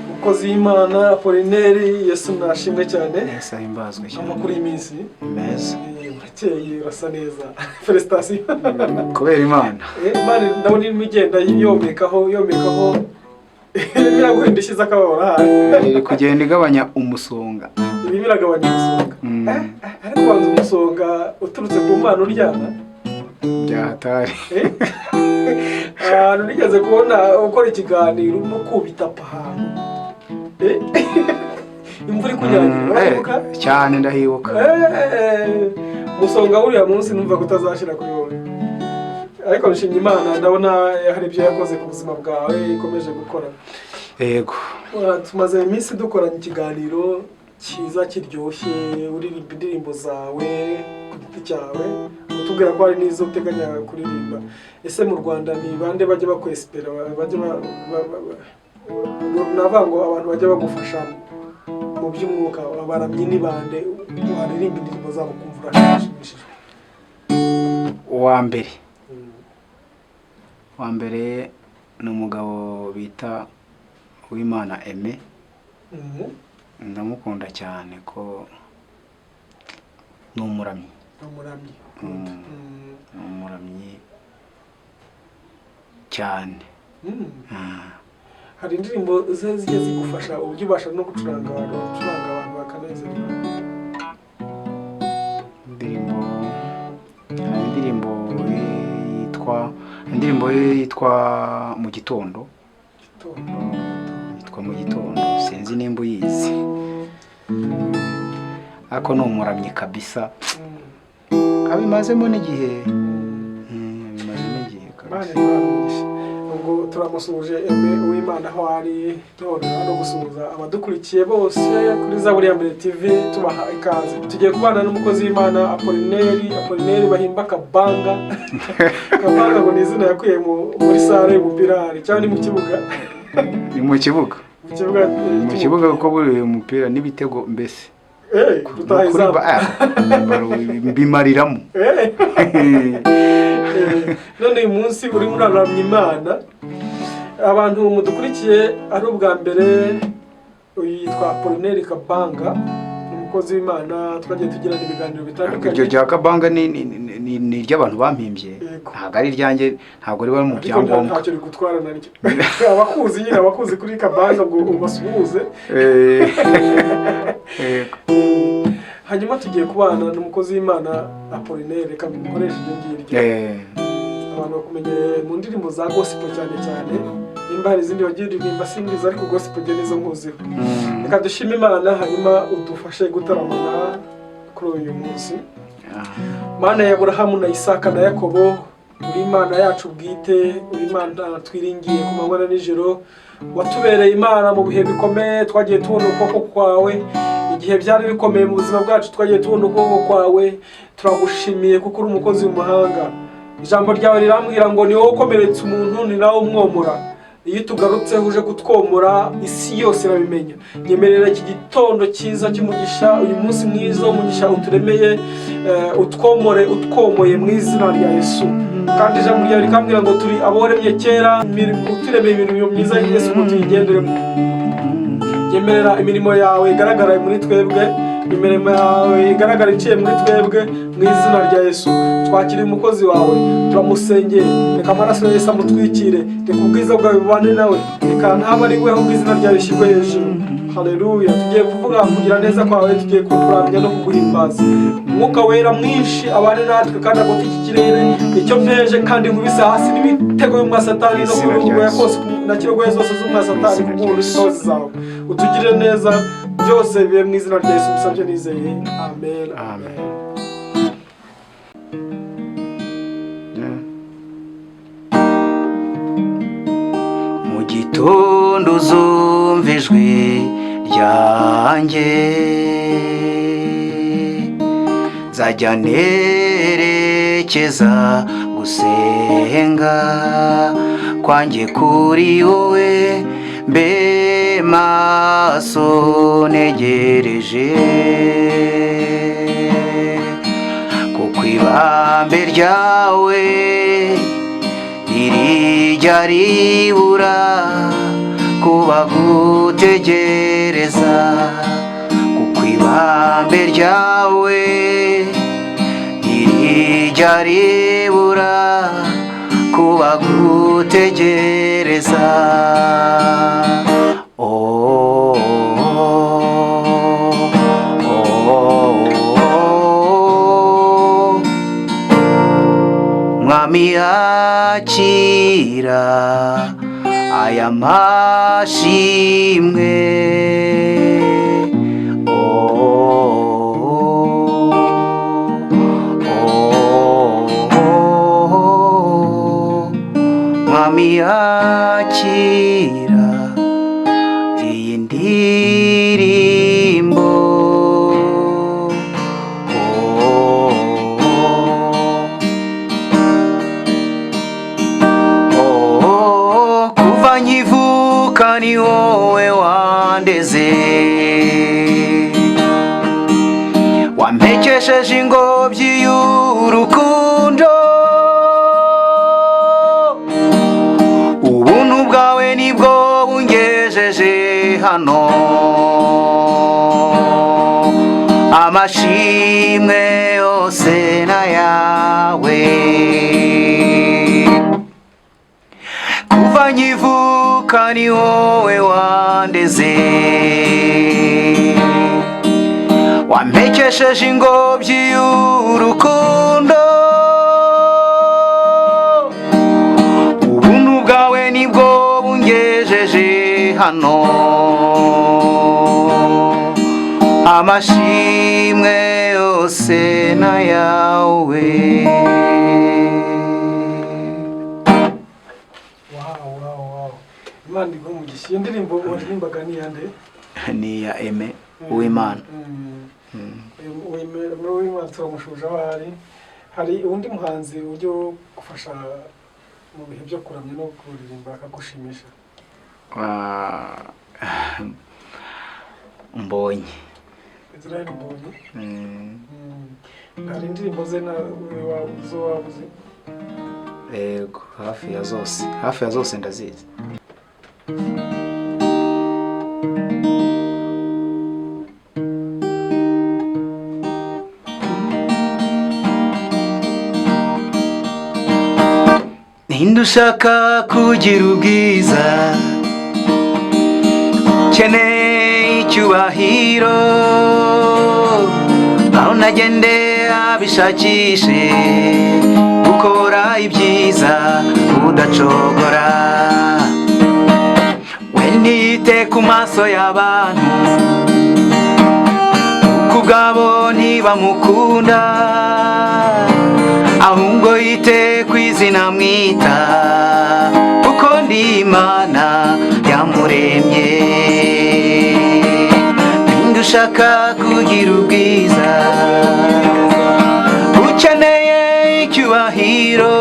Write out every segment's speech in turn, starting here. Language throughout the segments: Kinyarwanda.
Umukozi w'Imana Apollinaire, Yesu nashimwe cyane. Yesu ahimbazwe cyane. Amakuru y'iminsi meza. Urakeye urasa neza. Felicitation. Kubera Imana. Imana ndabona irimo igenda yomekaho biraguhinda ishize akababara hari. Iri kugenda igabanya umusonga. Irimo iragabanya umusonga. Ariko banza umusonga uturutse ku Mana uryana. Byahatari. Ahantu nigeze kubona ukora ikiganiro urimo kubita ahantu. Imvura ikunyagira cyane ndahibuka. Umusonga uriya munsi numva kutazashira kuri wowe. Ariko nshimye Imana ndabona hari ibyo yakoze ku buzima bwawe ikomeje gukora. Yego. Tumaze iminsi dukoranye ikiganiro cyiza kiryoshye, uririmba indirimbo zawe ku giti cyawe, utubwira ko hari n'izo uteganya kuririmba. Ese mu Rwanda ni bande bajya bakwespera, bajya navango abantu bajya bagufasha mu by'umwuka, abaramyi ni bande waririmba indirimbo zabo kumvura cyashimishije? Wa mbere ni umugabo bita Uwimana Aime. Ndamukunda cyane ko ni umuramyi. Umuramyi cyane. Hari indirimbo zigiye zigufasha uburyo ubasha no gucuranga abantu bakanezerwa. Indirimbo yitwa mu gitondo. Yitwa mu gitondo, sinzi nimba uyizi. Ako ni umuramyi kabisa. Abimazemo n'igihe. Kabisa. Ubwo turamusuje Aime Uwimana aho ari, no gusuhuza abadukurikiye bose kuri Zaburi ya Mbere TV, tubaha ikaze. Tugiye kubana n'umukozi w'Imana Apollinaire bahimba Kabanga. Kabanga ngo ni izina yakuye muri sare y'umupira cyangwa ni mu kibuga. Ni mu kibuga. Mu kibuga kuko buri umupira n'ibitego mbese. Bimariramo. None uyu munsi uri muraramya Imana, abantu mudukurikiye ari ubwa mbere, yitwa Apollinaire Kabanga, umukozi w'Imana. Twagiye tugirana ibiganiro bitandukanye. Iryo rya Kabanga ni iry'abantu bampimbye, ntabwo ari iryanjye, ntabwo riba mu byangombwa. Ntacyo rigutwara naryo. Abakuzi nyine abakuzi kuri Kabanga ngo ubasuhuze. Hanyuma tugiye kubana n'umukozi w'Imana Apollinaire, reka mukoreshe ibyo ngibyo. Abantu bakumenyereye mu ndirimbo za gospel cyane. Nimba hari izindi wagiye uririmba simbizi, ariko gospel je nizo nkuziho. Reka dushime Imana hanyuma udufashe gutaramana kuri uyu munsi. Mana ya Abrahamu na Isaka na Yakobo, uri Imana yacu bwite, uri Imana twiringiye ku manywa na nijoro. Watubereye Imana mu bihe bikomeye, twagiye tubona ukuboko kwawe. Igihe byari bikomeye mu buzima bwacu twagiye tubona ukuboko kwawe. Turagushimiye kuko uri umukozi w'umuhanga. Ijambo ryawe rirambwira ngo ni wowe ukomeretsa umuntu, ni nawe umwomora. Iyo tugarutse uje kutwomora, isi yose irabimenya. Nyemerera iki gitondo cyiza cy'umugisha, uyu munsi mwiza umugisha uturemeye, utwomoye mu izina rya Yesu. Kandi ijambo ryawe rikambwira ngo turi aboremye kera, uturemeye ibintu myiza Yesu ngo tuyigenderemo. Nyemerera imirimo yawe igaragara muri twebwe, imirimo yawe igaragara iciye muri twebwe mu izina rya Yesu. Twakira umukozi wawe, turamusengeye, reka amaraso ya Yesu amutwikire, reka ubwiza bwawe bubane nawe, reka ntaba ari we ahubwo izina ryawe rishyirwe hejuru. Haleluya. Tugiye kuvuga kugira neza kwawe, tugiye kukuramya no kuguhimbaza. Umwuka wera mwinshi abane natwe kandi agote iki kirere, icyo mpeje kandi nkubise hasi n'ibitego y'umwasatani no kurugoya kose na kirogoya zose z'umwasatani ku bw'ubuntu n'imbabazi zawe. Utugirire neza, byose bibe mu izina rya Yesu bisabye nizeye. Amen. Amen. Mu gitondo uzumva ijwi ryanjye, nzajya nerekeza gusenga kwanjye kuri wowe, mbe maso negereje, kuko ibambe ryawe ntirijya ribura kubagutegereza kuko ibambe ryawe ntirijya ribura kubagutegereza. Mwami akira aya mashimwe, Mwami akira iyi ndirimbo, kuva nkivuka ni wowe wandeze, wampekesheje ingobyi y'urukundo, ubuntu bwawe nibwo bungejeje hano, amashimwe yose n'ayawe. Kuva nkivuka ni wowe wandeze, wampekesheje ingobyi y'urukundo, ubuntu bwawe nibwo bungejeje hano, amashimwe yose n'ayawe. Imana igumugisha. Iyo ndirimbo waririmbaga ni yande? Ni ya Aime Uwimana. Uwimana turamushuje abari. Hari undi muhanzi ujyo gufasha mu bihe byo kuramya no kuririmba akagushimisha? Mbonye. Israel Mbonye. Hari indirimbo ze na wabuze? Yego, hafi ya zose ndazizi. Ninde ushaka kugira ubwiza, keneye icyubahiro, aho nagende abishakishe gukora ibyiza udacogora. We ntiyite ku maso y'abantu kuko ubwabo ntibamukunda, ahubwo yite ku izina mwita kuko ndi Imana yamuremye. Ninde ushaka kugira ubwiza, ukeneye icyubahiro,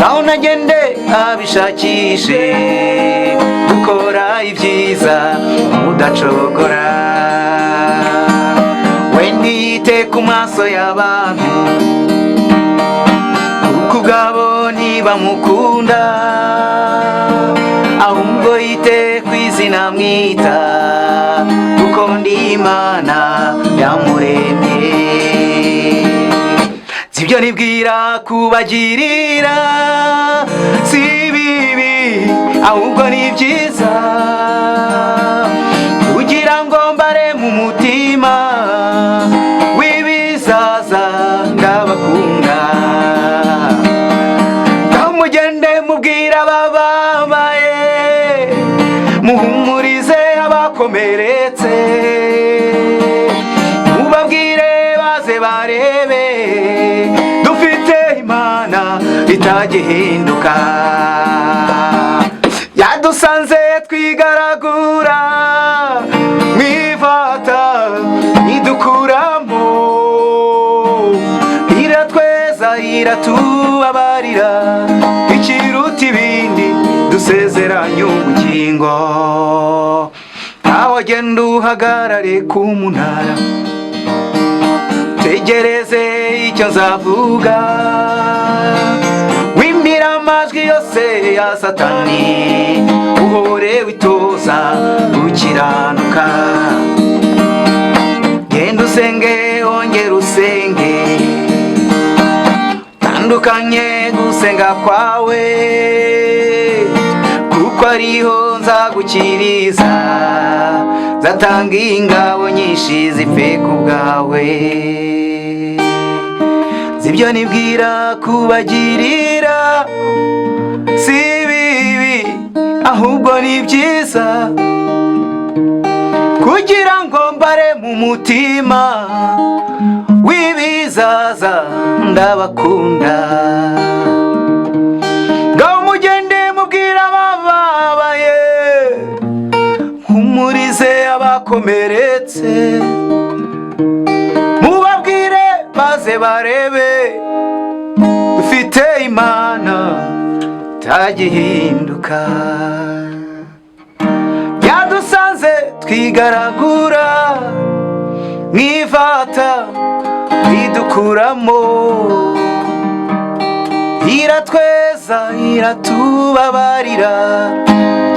aho nagende abishakishe gukora ibyiza udacogora. We ntiyite ku maso y'abantu kuko ubwabo ntibamukunda, ahubwo yite ku izina mwita kuko ndi Imana yamuremye. Sibyo nibwira kubagirira si bibi, ahubwo ni byiza, kugira ngo mbare mu mutima w'ibizaza ndabakunda. Mugende mubwira abababaye, muhumurize abakomeretse, mubabwire baze barebe dufite Imana itagihinduka. Yadusanze twigaragura mwivata idukuramo, iratweza iratubabarira, ikiruta ibindi dusezeranye ubugingo. Aho genda uhagarare ku munara, tegereze icyo nzavuga, wimbira amajwi Satani, uhore witoza gukiranuka. Genda usenge ongera usenge, tandukanye gusenga kwawe, kuko ariho nzagukiriza, zatanga ingabo nyinshi zipfe ku bwawe. Zibyo nibwira kubagirira si bibi ahubwo ni byiza, kugira ngo mbare mu mutima w'ibizaza ndabakunda. Ngaho mugende mubwira abababaye, humurize abakomeretse, mubabwire maze barebe dufite Imana itagihinduka. Byadusanze twigaragura mw'ivata idukuramo, iratweza iratubabarira,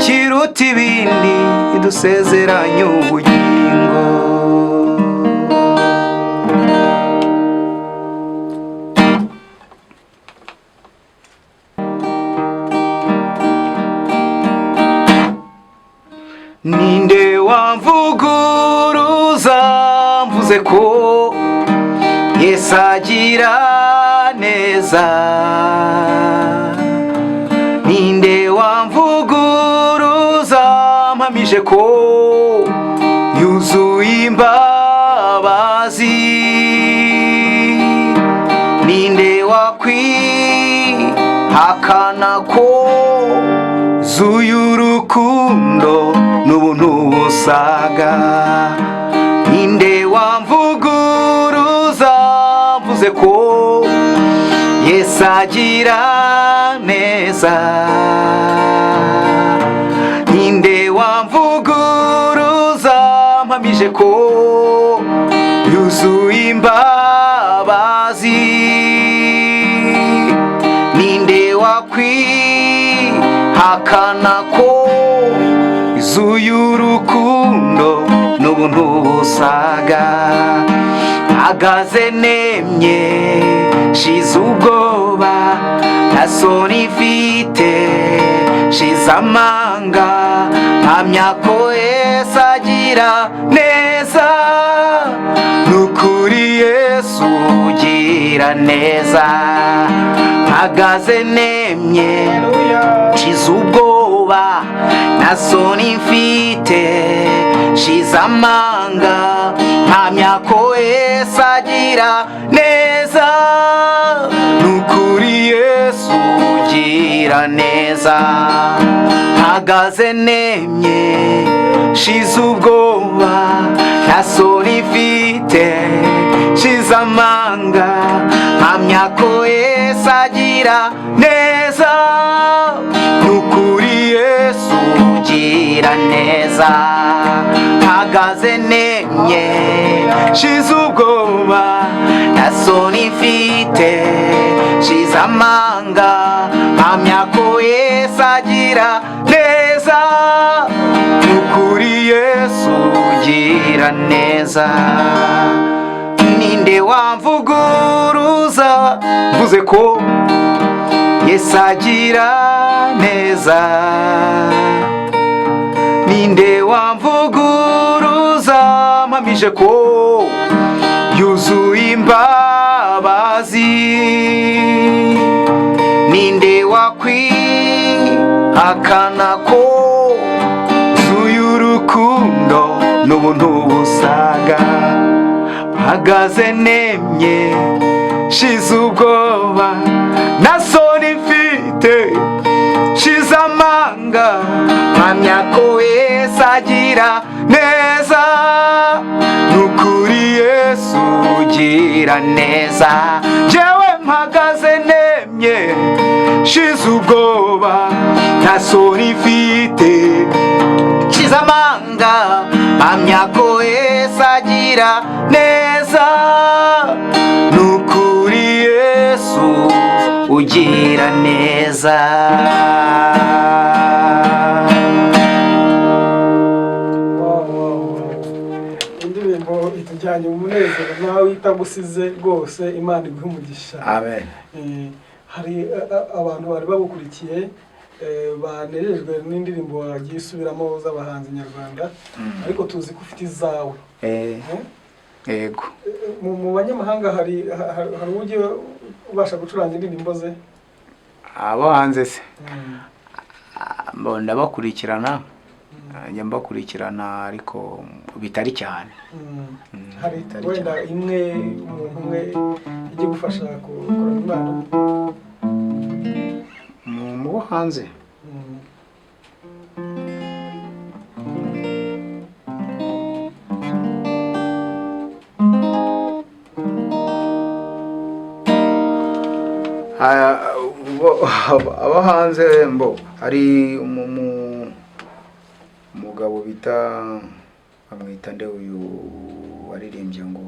kiruta ibindi idusezeranya ubugingo. Ninde wamvuguruza mvuze ko Yesu agira neza? Ninde wamvuguruza mpamije ko yuzuye imbabazi? Ninde wakwihakana ko zuye urukundo n'ubuntu busaga? Ninde wamvuguruza mvuze ko Yesu agira neza? Ninde wamvuguruza mpamije ko yuzuye imbabazi? Ninde wakwihakana ko zuye urukundo n'ubuntu busaga? Mpagaze nemye shize ubwoba, nta soni mfite shize amanga, mpamya ko Yesu agira neza. Nukuri Yesu ugira neza. Mpagaze nemye shize ubwoba, nta soni mfite shize amanga, mpamya ko Yesu agira neza. Nukuri Yesu ugira neza. Mpagaze nemye shize ubwoba, nta soni mfite shize amanga, mpamya ko Yesu agira neza. Nukuri Yesu ugira neza. Mpagaze nemye shize ubwoba, nta soni mfite shize amanga, mpamya ko Yesu agira neza. Nukuri Yesu ugira neza. Ninde wamvuguruza mvuze ko Yesu agira neza? Ninde wamvuguruza mpamije ko yuzuye imbabazi? Ninde wakwihakana ko zuye urukundo n'ubuntu busaga? Mpagaze nemye shize ubwoba, nta soni mfite shize amanga, mpamya ko Yesu agira neza. Nukuri Yesu ugira neza. Jewe mpagaze nemye shize ubwoba, nta soni mfite shize amanga, mpamya ko Yesu agira neza. Nukuri Yesu ugira neza. nawe itagusize rwose Imana iguhe umugisha. Amen. Hari abantu bari bagukurikiye banejejwe n'indirimbo wagiye usubiramo z'abahanzi nyarwanda, ariko tuzi ko ufite izawe. Yego. Mu banyamahanga hari ugiye ubasha gucuranga indirimbo ze? Abo hanze se mbona bakurikirana, njya mbakurikirana ariko bitari cyane. Hari wenda imwe umuntu umwe ijye gufasha gukora Imana mu hanze? Aba hanze hari umugabo bita bamwita nde uyu waririmbye ngo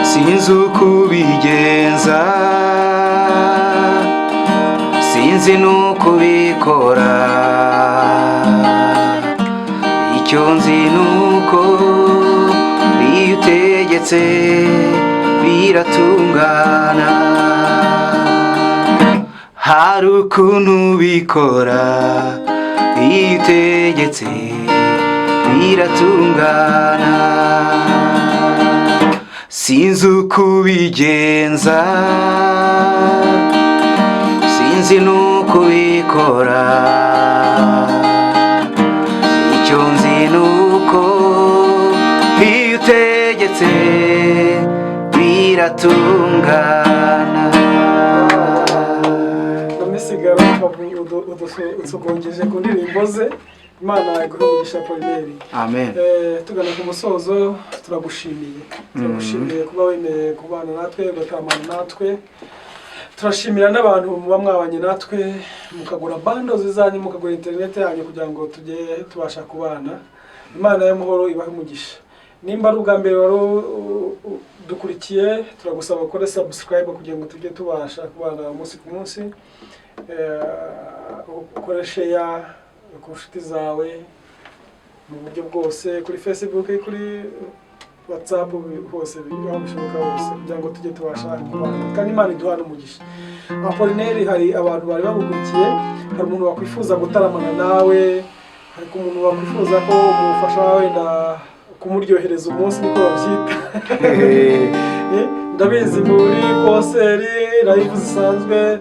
sinzi uko ubigenza, sinzi nuko ubikora, icyo nzi nuko iyo utegetse biratungana. Hari ukuntu ubikora, iyo utegetse biratungana. Sinzi uko ubigenza, sinzi nuko ubikora, icyo nzi nuko iyo utegetse biratungana. Namisigara udusugongeje ku ndirimbo ze. Imana iguhe umugisha Apollinaire. Amen. Tugana ku musozo, turagushimiye kuba wemeye kubana natwe, ugatamana natwe. Turashimira n'abantu muba mwabanye natwe, mukagura bundles zanyu, mukagura internet yanyu kugira ngo tujye tubasha kubana. Imana y'amahoro ibahe umugisha. Nimba ari ubwa mbere wari dukurikiye, turagusaba gukora subscribe kugira ngo tujye tubasha kubana umunsi ku munsi. Ukore share ku nshuti zawe mu buryo bwose, kuri Facebook, kuri WhatsApp, hose bishoboka hose, kugira ngo tujye tubasha kubana kandi Imana iduhana umugisha. Apollinaire, hari abantu bari bagukurikiye, hari umuntu wakwifuza gutaramana nawe, hari umuntu wakwifuza ko umufasha wenda kumuryohereza umunsi, niko babyita. Ndabizi muri konseri live zisanzwe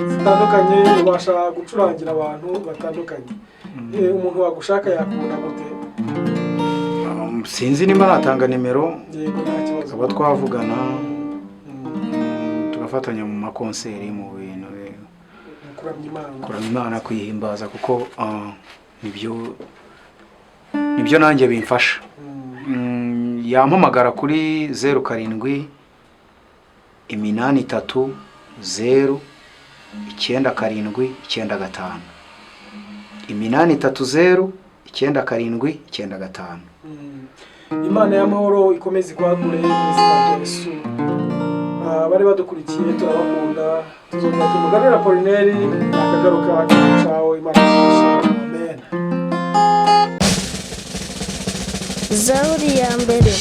zitandukanye ubasha gucurangira abantu batandukanye. Umuntu wagushaka yakubona gute? Sinzi nimba natanga nimero, Yego, nta kibazo. aba twavugana tugafatanya mu makonseri, mu bintu kuramya Imana, kwihimbaza, kuko nibyo nanjye bimfasha. Yampamagara kuri 07 83 0 9 7 9 9 7 Imana y'amahoro ikomeze kwagure izina Yesu. Bari badukurikiye turabakunda, tuzongera tumuganira Apollinaire akagaruka cyawe. Imana y'amahoro. Amen. Zaburi ya mbere.